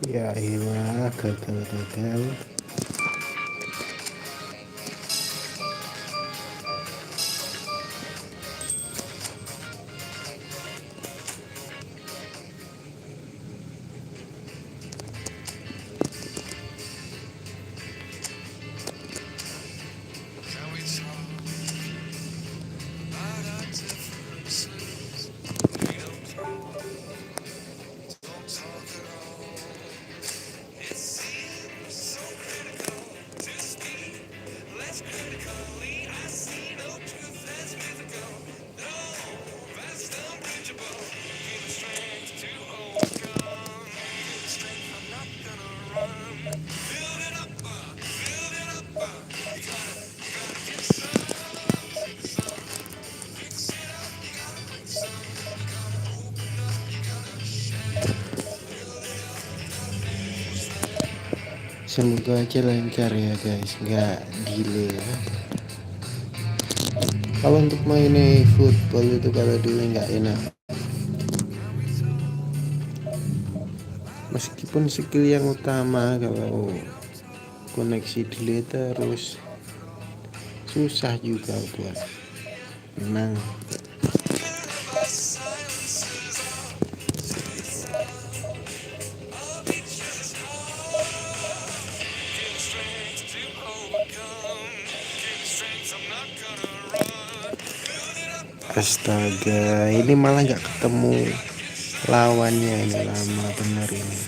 Ya iyalah, gagal. Semoga aja lancar ya guys, nggak delay ya. Kalau untuk main football itu kalau delay nggak enak. Meskipun skill yang utama, kalau koneksi delay terus susah juga buat menang. Astaga, ini malah nggak ketemu lawannya, ini lama bener ini.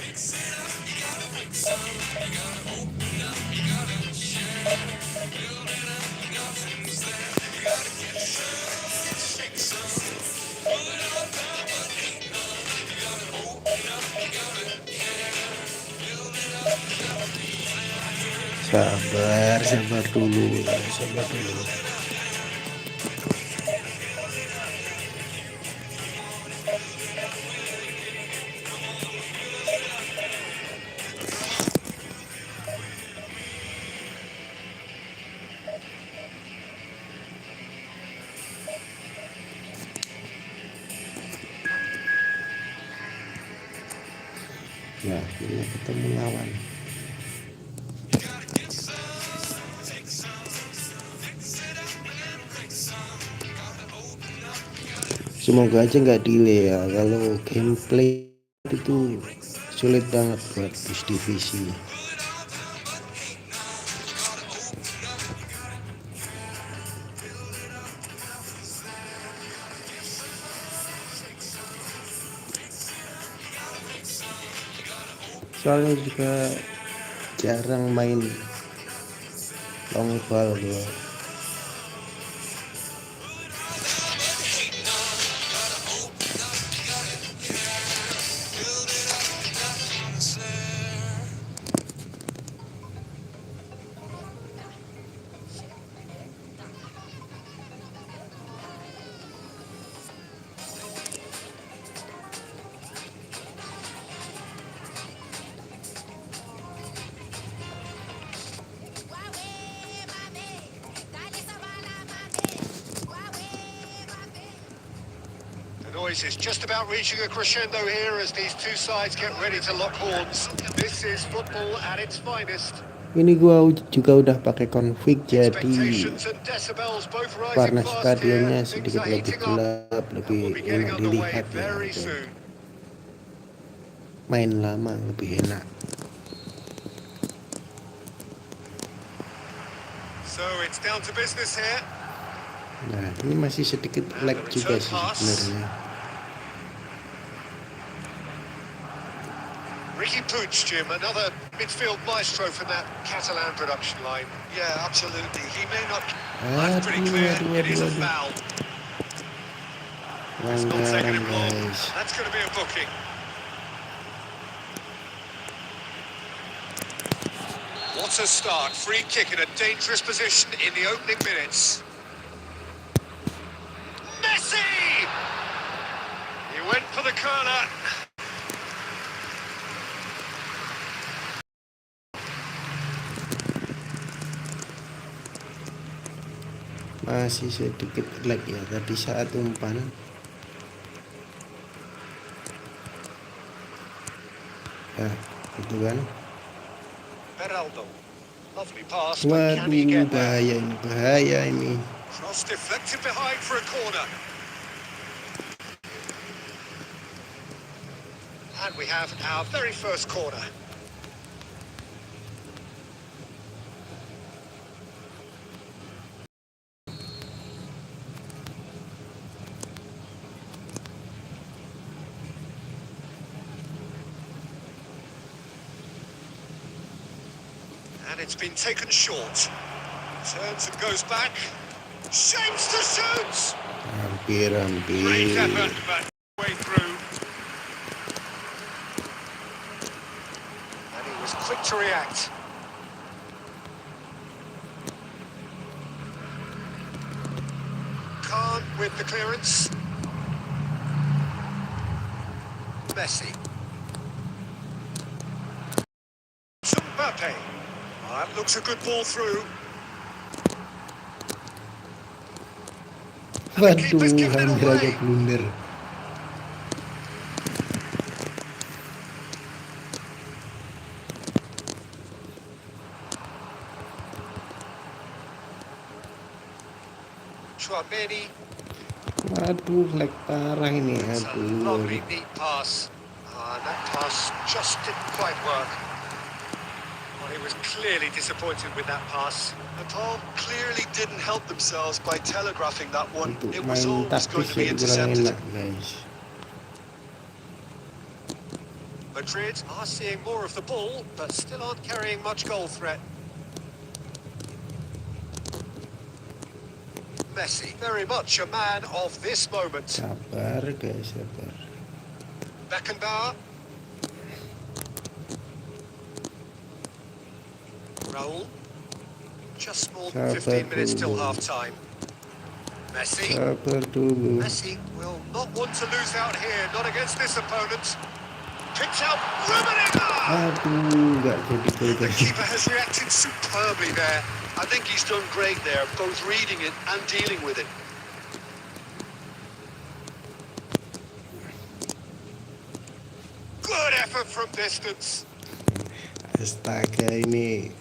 Sabar dulu. Ya, akhirnya ketemu lawan. Semoga aja nggak delay ya. Kalau gameplay itu sulit banget buat bus divisi. Soalnya juga jarang main long ball bro. Noise is just about reaching a crescendo here as these two sides get ready to lock horns. This is football at its finest. Ini gua juga udah pakai config, jadi Expectations and decibels both rising warna fast here. stadionnya Things sedikit are lebih heating up. gelap, lebih We'll be getting enak underway dilihat ya. very soon. Main lama lebih enak. So it's down to business here. Nah, ini masih sedikit lag juga sih sebenarnya. Ricky Puig, Jim, another midfield maestro from that Catalan production line. Yeah, absolutely. He may not. That's pretty clear. It is a foul. It's not taking him long. Guys. That's going to be a booking. What a start. Free kick in a dangerous position in the opening minutes. Messi! He went for the corner. Masih sedikit lag ya tadi saat umpan. Ya, Gitu kan. Beraldo. Lovely pass, but can he Waduh, get there? bahaya ini. Cross deflected behind for a corner. And we have our very first corner. And it's been taken short. Turns and goes back. Shapes to shoot! Hampir. Great effort, but way through. And he was quick to react. Khan with the clearance. Messi. Mbappe. That looks a good ball through. Waduh, hampir aja blunder. Chouameni. Waduh, lag parah ini. It's a Aduh. lovely, neat pass. That pass just didn't quite work. Well, he was clearly disappointed with that pass. Nepal clearly didn't help themselves by telegraphing that one. Untuk It was main always going taktis to be yang kurang intercepted. enak, guys. Madrid are seeing more of the ball, but still aren't carrying much goal threat. Messi, very much a man of this moment. Sabar, guys, sabar. Beckenbauer. Raul. Just more than 15 minutes till half-time. Messi. Sabar dulu. Messi will not want to lose out here, not against this opponent. Picked out Ruben. Aduh, nggak jadi gol, The guys. keeper has reacted superbly there. I think he's done great there, both reading it and dealing with it. Good effort from distance. Astaga, ini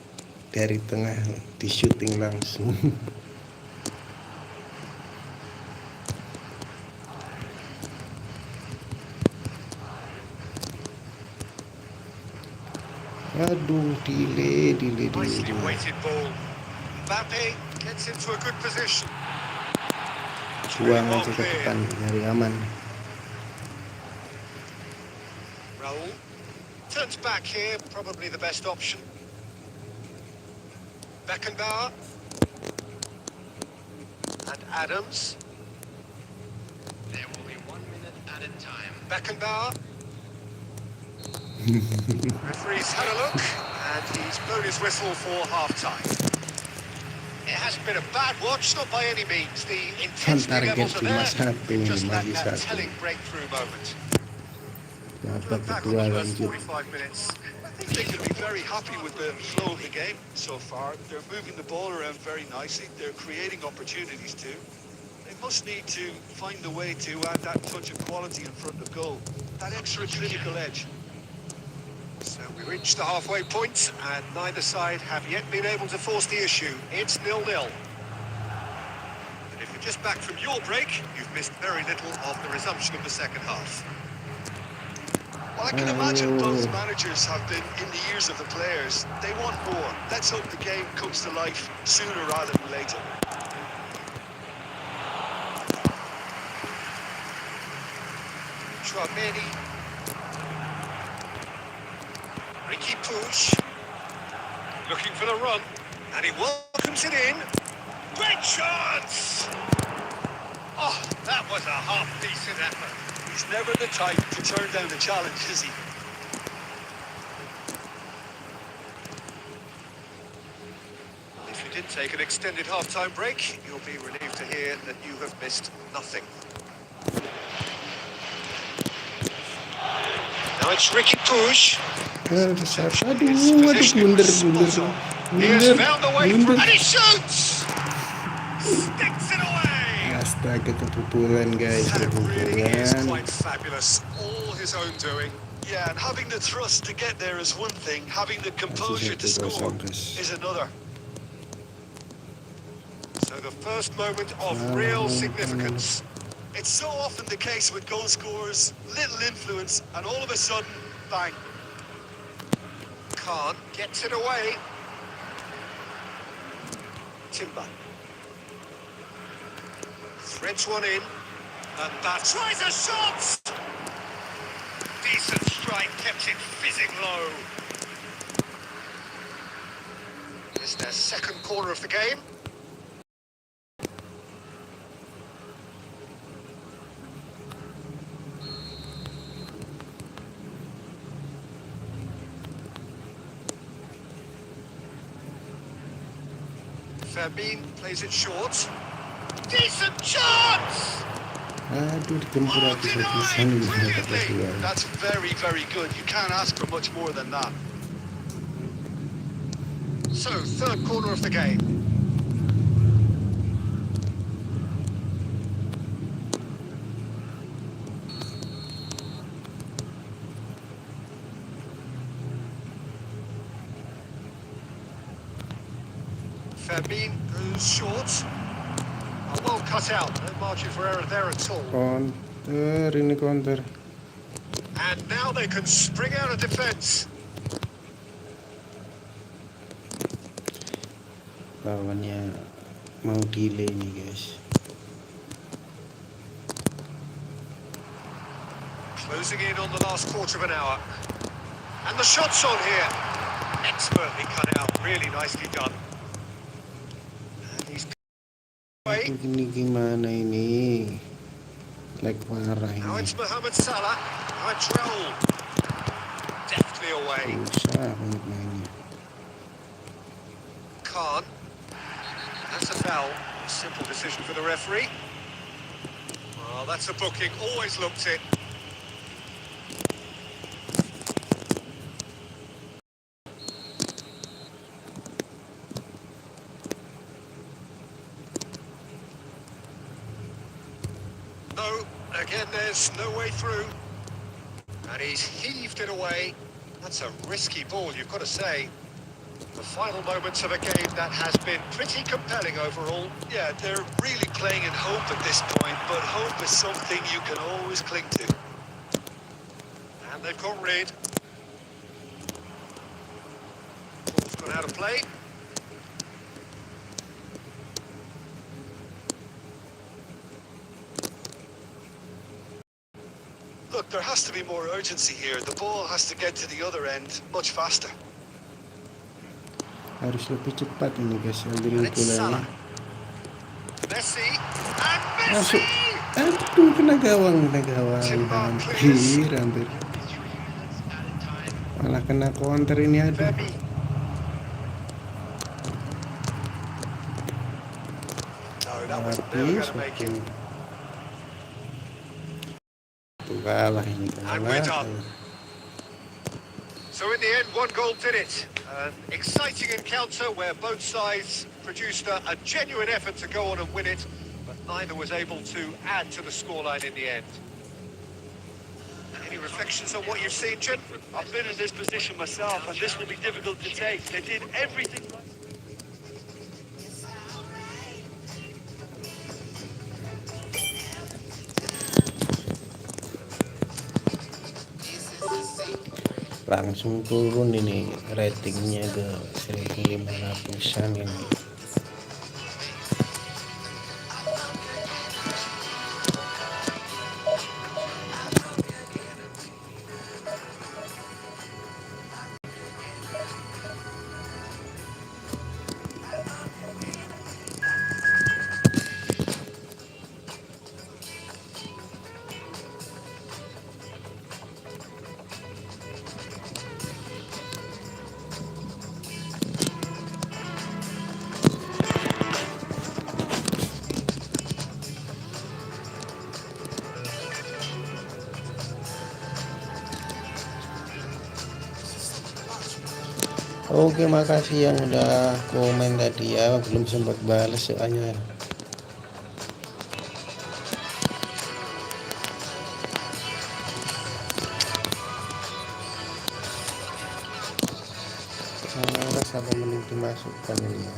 dari tengah di shooting langsung. Aduh, delay. Nicely weighted ball. Mbappe gets into a good position. Buang aja ke depan, nyari aman. Raul turns back here, probably the best option. Beckenbauer. And Adams. There will be 1 minute added time. Beckenbauer. Referee's had a look, and he's blown his whistle for half-time. It hasn't been a bad watch, not by any means. The intensity levels are there. We've just lacked that telling breakthrough moment. Babak Back on kedua the first lanjut. 45 minutes. I think they could be very happy with the flow of the game so far. They're moving the ball around very nicely. They're creating opportunities too. They must need to find a way to add that touch of quality in front of goal. That extra clinical edge. So we reached the halfway point, and neither side have yet been able to force the issue. It's 0-0. And if you're just back from your break, you've missed very little of the resumption of the second half. Well, I can imagine both managers have been in the ears of the players. They want more. Let's hope the game comes to life sooner rather than later. Chouameni. Ricky Puig. Looking for the run. And he welcomes it in. Great chance! Oh, that was a half-decent effort. He's never the type to turn down a challenge, is he? If you did take an extended half-time break, you'll be relieved to hear that you have missed nothing. Now it's Ricky Puig. Aduh, blunder. He has found the way through, and he shoots! Sticks it away! Astaga, kebobolan, guys, That really is kebobolan. quite fabulous. All his own doing. Yeah, and having the thrust to get there is one thing, having the composure to score is another. So the first moment of real significance. It's so often the case with goal scorers, little influence, and all of a sudden, bang. Khan gets it away. Timber. Threads one in. And that tries a shot! Decent strike, kept it fizzing low. It's their second corner of the game. Fabin plays it short. Decent chance! Aduh, digempur habis-habisan ini kata kedua. That's very, very good. You can't ask for much more than that. So, third corner of the game. Fabin goes short. Well cut out. No margin for error there at all. Counter, ini counter. And now they can spring out of defence. Lawannya mau delay nih guys. Closing in on the last quarter of an hour. And the shot's on here. Expertly cut out. Really nicely done. And he's away. Ini gimana ini? Lag parah Now ini. it's Mohamed Salah. Hydrell. Deftly away. Susah banget mainnya. Khan. That's a foul. Simple decision for the referee. Well, that's a booking. Always looked it. No, again, there's no way through. And he's heaved it away. That's a risky ball, you've got to say. The final moments of a game that has been pretty compelling overall. Yeah, they're really playing in hope at this point, but hope is something you can always cling to. And they've got rid. Ball's gone out of play. Look, there has to be more urgency here. The ball has to get to the other end much faster. Harus lebih cepat ini guys ambil And it's bolanya. Salah. Messi and Messi! Masuk. Aduh, kena gawang. Hampir. Malah kena counter ini, aduh. Fabin. No, that was never going to make it. Tuh kalah ini, And we're kalah. done. So in the end, one goal did it. An exciting encounter where both sides produced a genuine effort to go on and win it, but neither was able to add to the scoreline in the end. Any reflections on what you've seen, Jim? I've been in this position myself, and this will be difficult to take. They did everything right. Langsung turun ini ratingnya ke 1500-an ini. Oke, makasih yang udah komen tadi ya, belum sempat balas soalnya. apa mending dimasukkan ini ya.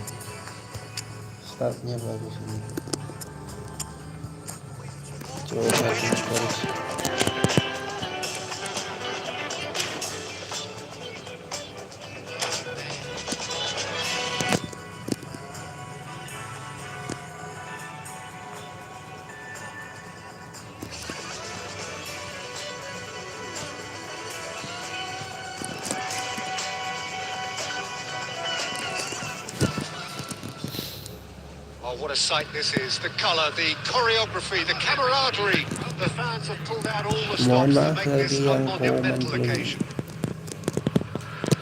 Startnya bagus ini. Coba terus. Oh, what a sight this is. The colour, the choreography, the camaraderie. The fans have pulled out all the Mohon stops to maaf make this bagi a yang komen monumental belum occasion.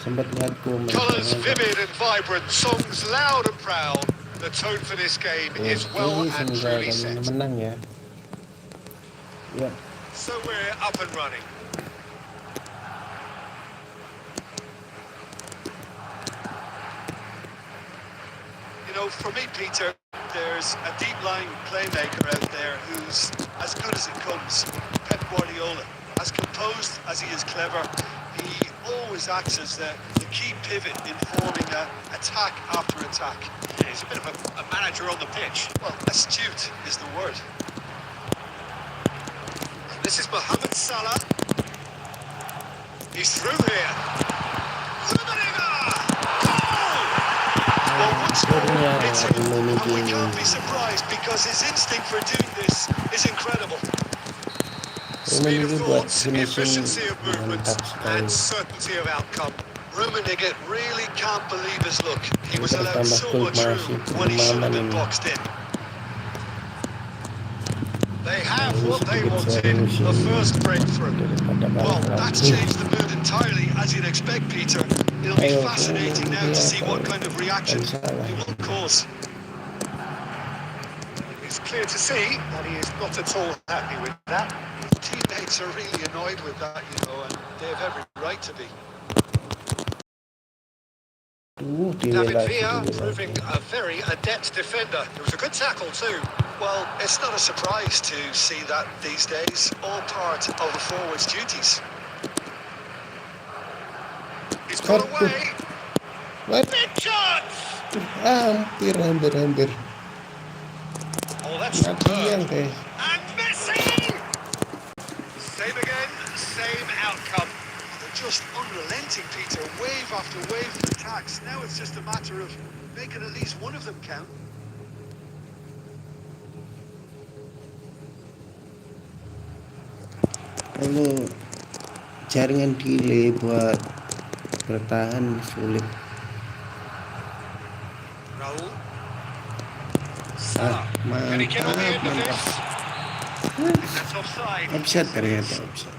sempat lihat komen. Colours vivid and vibrant, songs loud and proud. The tone for this game is well and semoga truly kalian set. menang ya. Ya. So we're up and running. You know, for me, Peter, there's a deep-lying playmaker out there who's as good as it comes. Pep Guardiola. As composed as he is clever, he always acts as the key pivot in forming attack after attack. Yeah, he's a bit of a manager on the pitch. Well, astute is the word. This is Mohamed Salah. He's through here. Well, once more, it's him, and we can't be surprised because his instinct for doing this is incredible. Speed of Ini buat thoughts, finishing efficiency of movement, mantap sekali. and certainty of outcome. Rummenigge really can't believe his look. He was allowed Bertambah so much room masih when he should have been ini. boxed in. They have Ini what they sedikit wanted, serius the ini first breakthrough. daripada Well, balik that's lagi. changed the mood entirely, as you'd expect, Peter. It'll be Ayo, fascinating now to see what kind of reaction Salah. it will cause. It's clear to see that he is not at all happy with that. Teammates are really annoyed with that, you know, and they have every right to be. David Delay Villa lagi. proving a very adept defender. It was a good tackle too. Well, it's not a surprise to see that these days, all part of the forward's duties. He's got Aduh. away. What? Big chance! Hampir. Oh, that's Matian superb. guys. And Messi! Same again, same outcome. They're just unrelenting, Peter, wave after wave of attacks. Now it's just a matter of making at least one of them count. Kalau jaringan delay buat bertahan sulit. Raul. Salah. Can he get on the end of this? That's offside. Offset ternyata offset.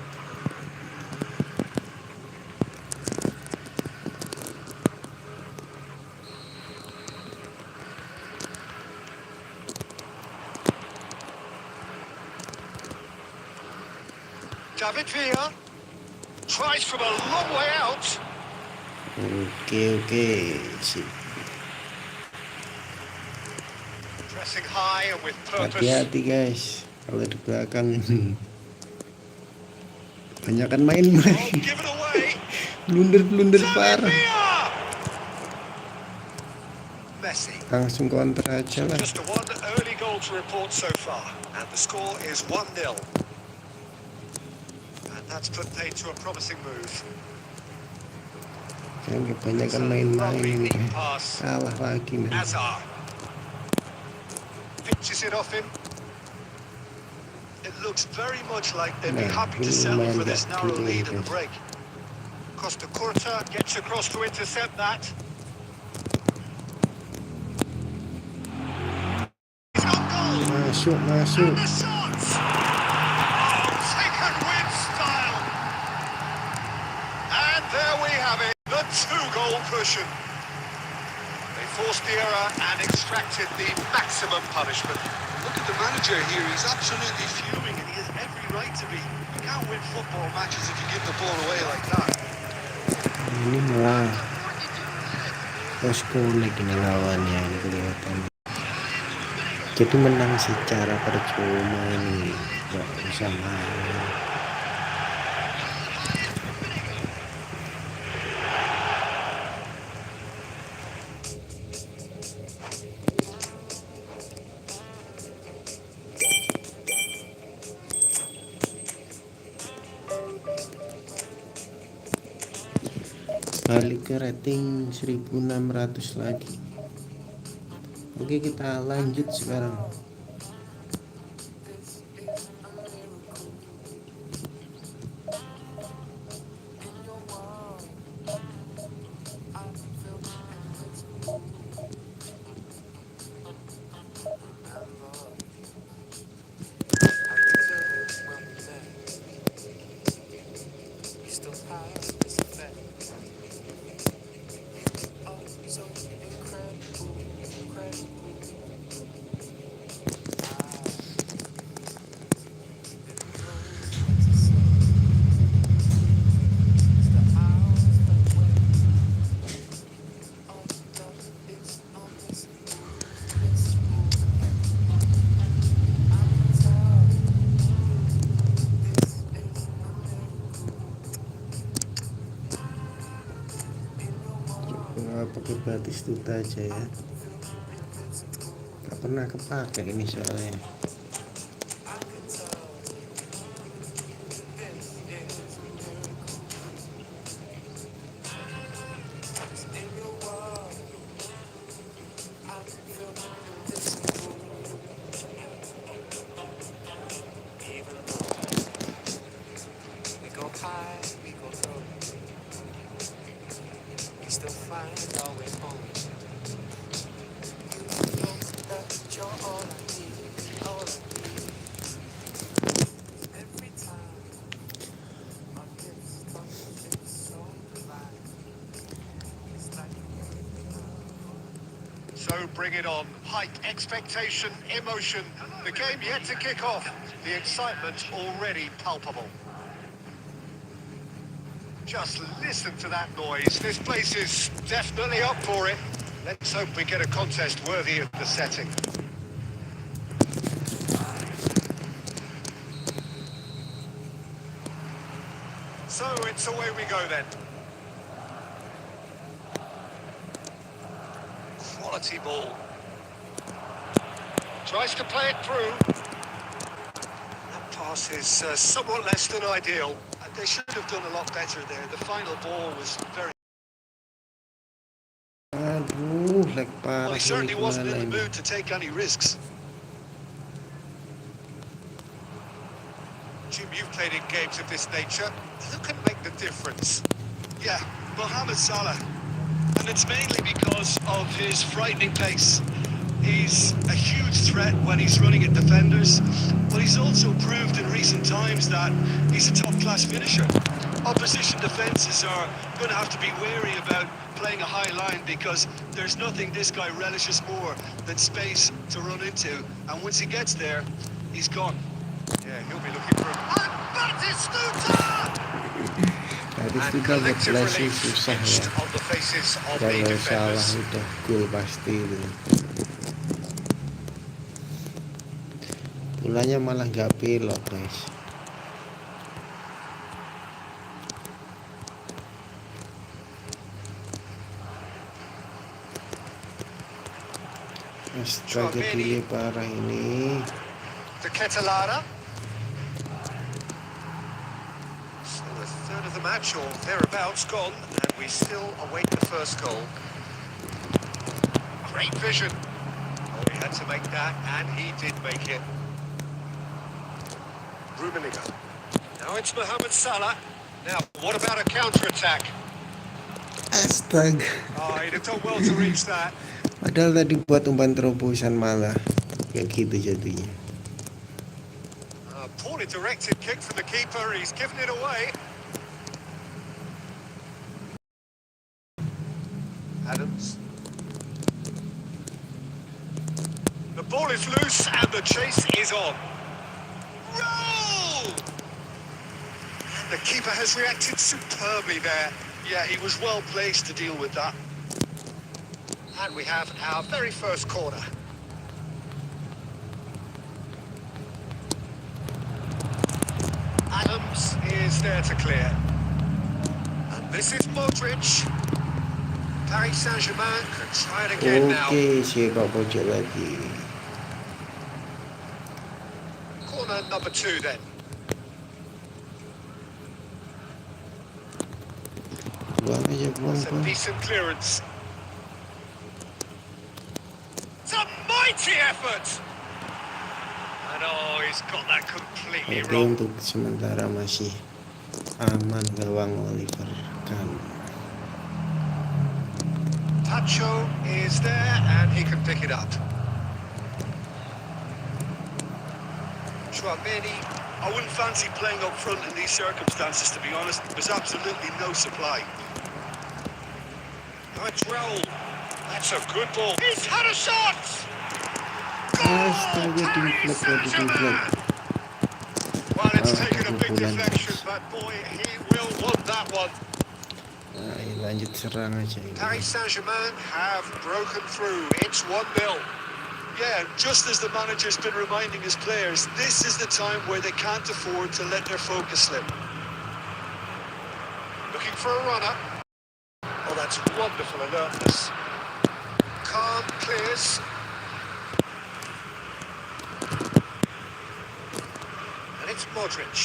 David Villa tries from a long way out. Oke sip. Pressing high and with purpose. Hati-hati guys kalau di belakang ini. Banyakan main Oh, give it away. blunder David parah. Villa. Messi. Langsung counter aja lah. Just one early goal to report so far, and the score is 1-0. And that's put paid to a promising move. Jangan kebanyakan main-main ini. Salah lagi nih. Hazard pitches it off him. It looks very much like they'd be Nah, happy to ini settle lumayan for this gak narrow delay, lead in the guys. break. Costa Curta gets across to intercept that. He's got goal. Masuk. And the shot! Oh, taken with style. And there we have it, the 2-goal cushion. They forced the error and extracted the maximum punishment. Look at the manager here. He's absolutely fuming, and he has every right to be. You can't win football matches if you give the ball away like that. Ini malah posko lagi nih lawannya ini kelihatan. Jadi menang secara percuma ini, nggak bisa main. balik ke rating 1600 lagi. Oke, kita lanjut sekarang. Pakai Batistuta aja ya, gak pernah kepake ini soalnya. So bring it on. Height, expectation, emotion. The game yet to kick off. The excitement already palpable. Just listen to that noise. This place is definitely up for it. Let's hope we get a contest worthy of the setting. So it's away we go then. Quality ball. Tries to play it through. That pass is somewhat less than ideal. They should have done a lot better there. The final ball was very... Aduh, lag Well, parah he certainly ini wasn't in kemana the ini. mood to take any risks. Jim, you've played in games of this nature. Who can make the difference? Yeah, Mohamed Salah. And it's mainly because of his frightening pace. He's a huge threat when he's running at defenders, but he's also proved in recent times that he's a top-class finisher. Opposition defences are going to have to be wary about playing a high line because there's nothing this guy relishes more than space to run into. And once he gets there, he's gone. Yeah, he'll be looking for... And Batistuta! Batistuta buat flashing susah ya. On the faces of the Kalau salah defenders. udah gol pasti itu. Bolanya malah gak belok guys. Astaga, delay parah ini. The Ketelada. So a third of the match or thereabouts gone, and we still await the first goal. Great vision. Oh, he had to make that, and he did make it. Rummenigge. Now it's Mohamed Salah. Now, what about a counter-attack? Astaga. Oh, he'd have done well to reach that. Padahal tadi buat umpan terobosan malah kayak gitu jadinya. Poorly directed kick from the keeper. He's given it away. Adams. The ball is loose and the chase is on. Roll! The keeper has reacted superbly there. Yeah, he was well placed to deal with that. And we have our very first corner. Adams is there to clear. And this is Modric. Paris Saint-Germain can try it again now. Oke, siapa pojok lagi. Corner number 2 then. buang aja, It's a buang. decent clearance. It's a mighty effort! And oh, he's got that completely Oke, wrong. untuk sementara masih aman gawang Oliver Kahn. Tacho is there and he can pick it up. Chouameni. I wouldn't fancy playing up front in these circumstances, to be honest. There's absolutely no supply. Oh, it's Raul. That's a good ball. He's had a shot! Astaga, Paris timflek. Saint-Germain! Well, it's taken a big Pukulan. deflection, but boy, he will want that one. Nah, lanjut serang aja ini. Paris Saint-Germain have broken through. It's 1-0. Yeah, just as the manager's been reminding his players, this is the time where they can't afford to let their focus slip. Looking for a runner. Oh, that's wonderful alertness. Calm, clears. And it's Modric.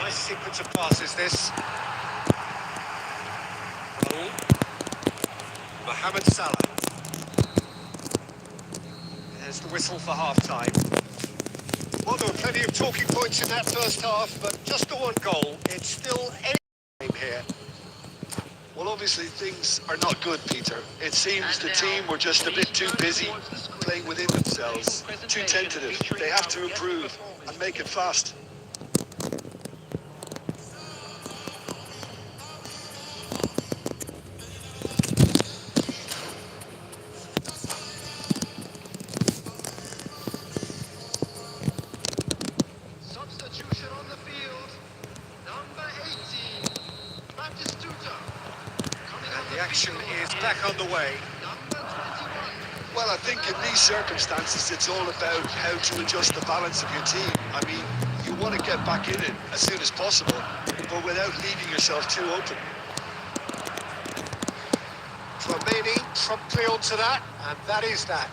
Nice sequence of passes, this. Raul. Mohamed Salah. There's the whistle for half-time. Well, there were plenty of talking points in that first half, but just the one goal. It's still any game here. Well, obviously things are not good, Peter. It seems the team were just a bit too busy playing within themselves, too tentative. They have to improve and make it fast. Substitution on the field. Number 18, Batistuta. And the action is back on the way. Number 21. Well, I think in these circumstances, it's all about how to adjust the balance of your team. I mean, you want to get back in it as soon as possible, but without leaving yourself too open. Chouameni promptly onto that, and that is that.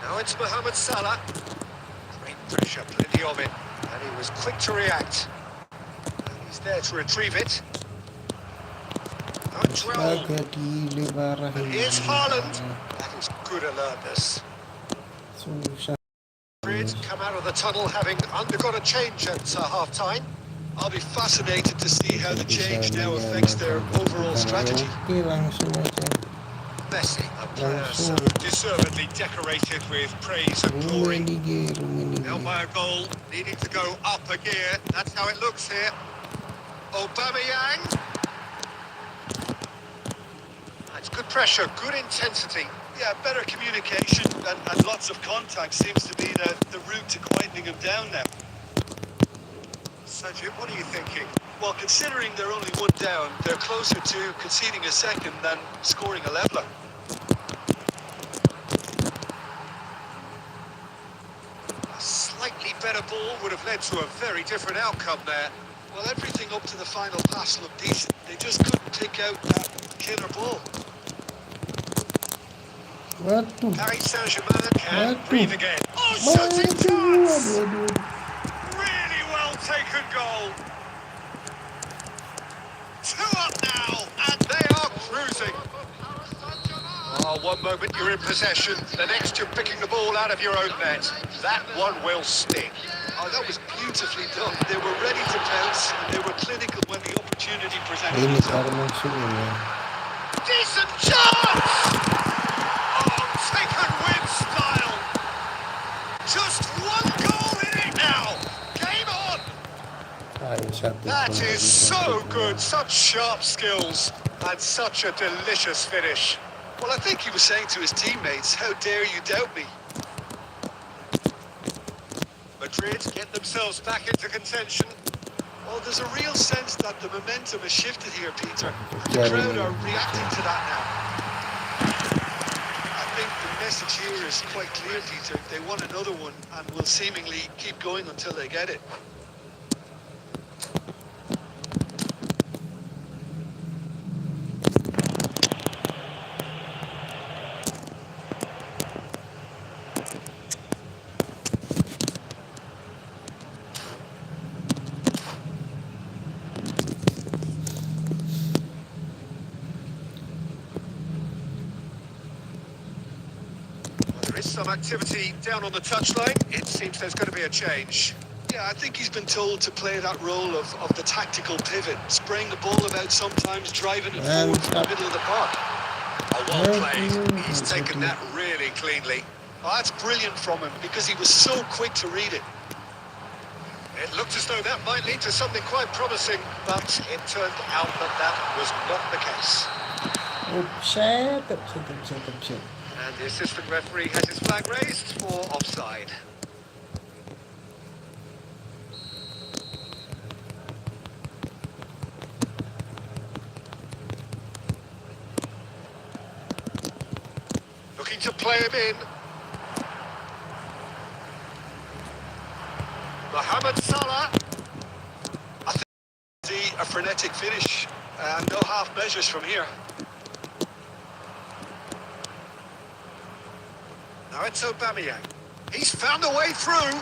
Now it's Mohamed Salah. Great pressure, plenty of it, and he was quick to react. And he's there to retrieve it. Now it's Raul. And here's Haaland. That is good alertness. Susah. Madrid come out of the tunnel having undergone a change at half-time. I'll be fascinated to see how the change now affects their overall strategy. Oke, langsung aja. Messi, a player so deservedly decorated with praise and glory. Now by a goal, needing to go up a gear. That's how it looks here. Aubameyang. That's good pressure, good intensity. Yeah, better communication and lots of contact seems to be the route to quietening him down now. Sajid, what are you thinking? Well, considering they're only one down, they're closer to conceding a second than scoring a leveller. A slightly better ball would have led to a very different outcome there. Well, everything up to the final pass looked decent. They just couldn't pick out that killer ball. Waduh. Paris Saint-Germain can Waduh. breathe again. Oh, shooting chance! Waduh. Really well taken goal. 2 up now, and they are cruising. Oh, one moment you're in possession, the next you're picking the ball out of your own net. That one will sting. Oh, that was beautifully done. They were ready to pounce, and they were clinical when the opportunity presented Ini itself. baru masuknya ya. Decent chance! Oh, taken with style. Just one goal in it now. Game on. Ayo, satu That gol is lagi, so satu gol. good, such sharp skills, and such a delicious finish. Well, I think he was saying to his teammates, how dare you doubt me? Madrid get themselves back into contention. Well, there's a real sense that the momentum has shifted here, Peter. The crowd are reacting to that now. I think the message here is quite clear, Peter. They want another one and will seemingly keep going until they get it. some activity down on the touchline. It seems there's going to be a change. Yeah, I think he's been told to play that role of the tactical pivot, spraying the ball about sometimes, driving it forward from the middle of the park. Oh, well played. He's taken that really cleanly. Oh, that's brilliant from him because he was so quick to read it. It looked as though that might lead to something quite promising, but it turned out that that was not the case. Upset. And the assistant referee has his flag raised for offside. Looking to play him in. Mohamed Salah. I think see a frenetic finish and no half measures from here. Now it's Aubameyang. He's found a way through.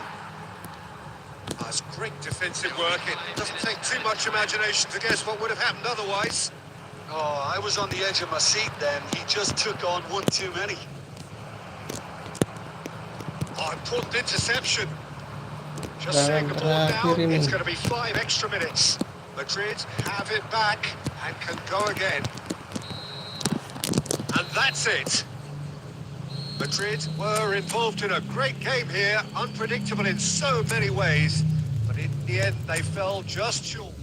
That's great defensive work. It doesn't take too much imagination to guess what would have happened otherwise. Oh, I was on the edge of my seat then. He just took on one too many. Oh, important interception. Just saying the ball now, it's going to be 5 extra minutes. Madrid have it back and can go again. And that's it. Madrid were involved in a great game here, unpredictable in so many ways, but in the end they fell just short.